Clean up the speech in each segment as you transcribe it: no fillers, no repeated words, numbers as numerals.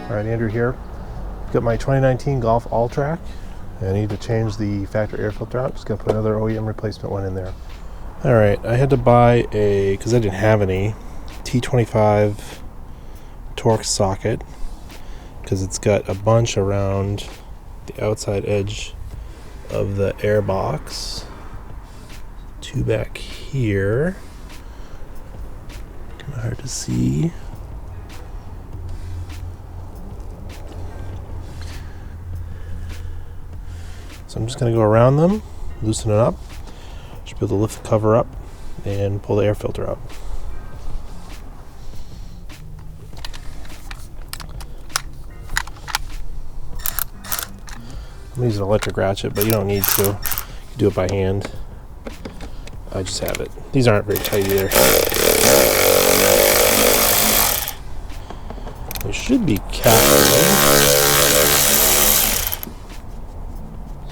Alright, Andrew here. Got my 2019 Golf Alltrack. I need to change the factory air filter out. Just gotta put another OEM replacement one in there. Alright, I had to buy because I didn't have any, T25 Torx socket, because it's got a bunch around the outside edge of the air box. Two back here. Kind of hard to see. So I'm just going to go around them, loosen it up. Should be able to lift the cover up and pull the air filter up. I'm going to use an electric ratchet, but you don't need to. You do it by hand. I just have it. These aren't very tight either. They should be capped.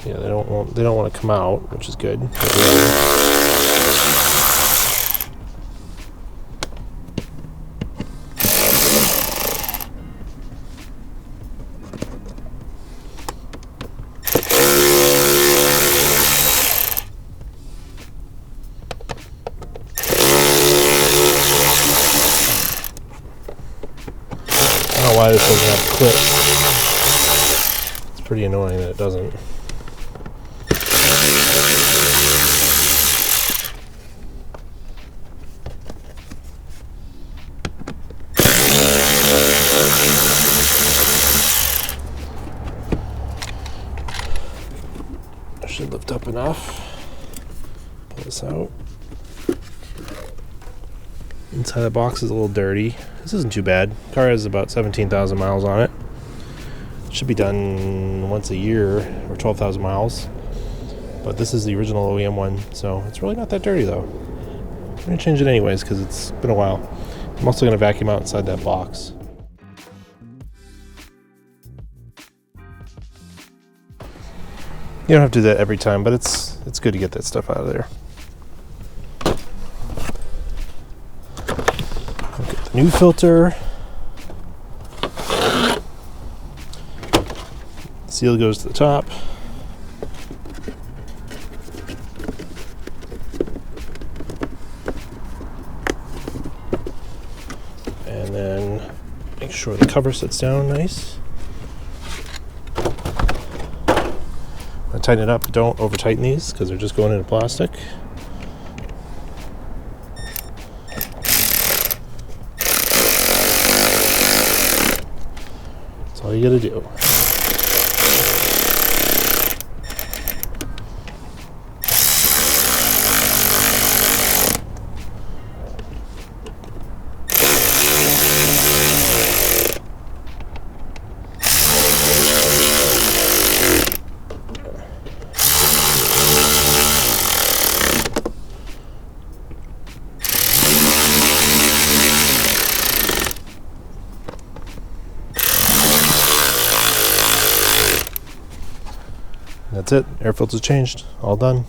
Yeah, they don't want to come out, which is good. I don't know why this doesn't have clips. It's pretty annoying that it doesn't. Should lift up enough. Pull this out. Inside the box is a little dirty. This isn't too bad. The car has about 17,000 miles on it. Should be done once a year, or 12,000 miles. But this is the original OEM one, so it's really not that dirty though. I'm going to change it anyways because it's been a while. I'm also going to vacuum out inside that box. You don't have to do that every time, but it's good to get that stuff out of there. Get the new filter. Seal goes to the top. And then make sure the cover sits down nice. Tighten it up, don't over tighten these because they're just going into plastic. That's all you gotta do. That's it. Air filter's changed. All done.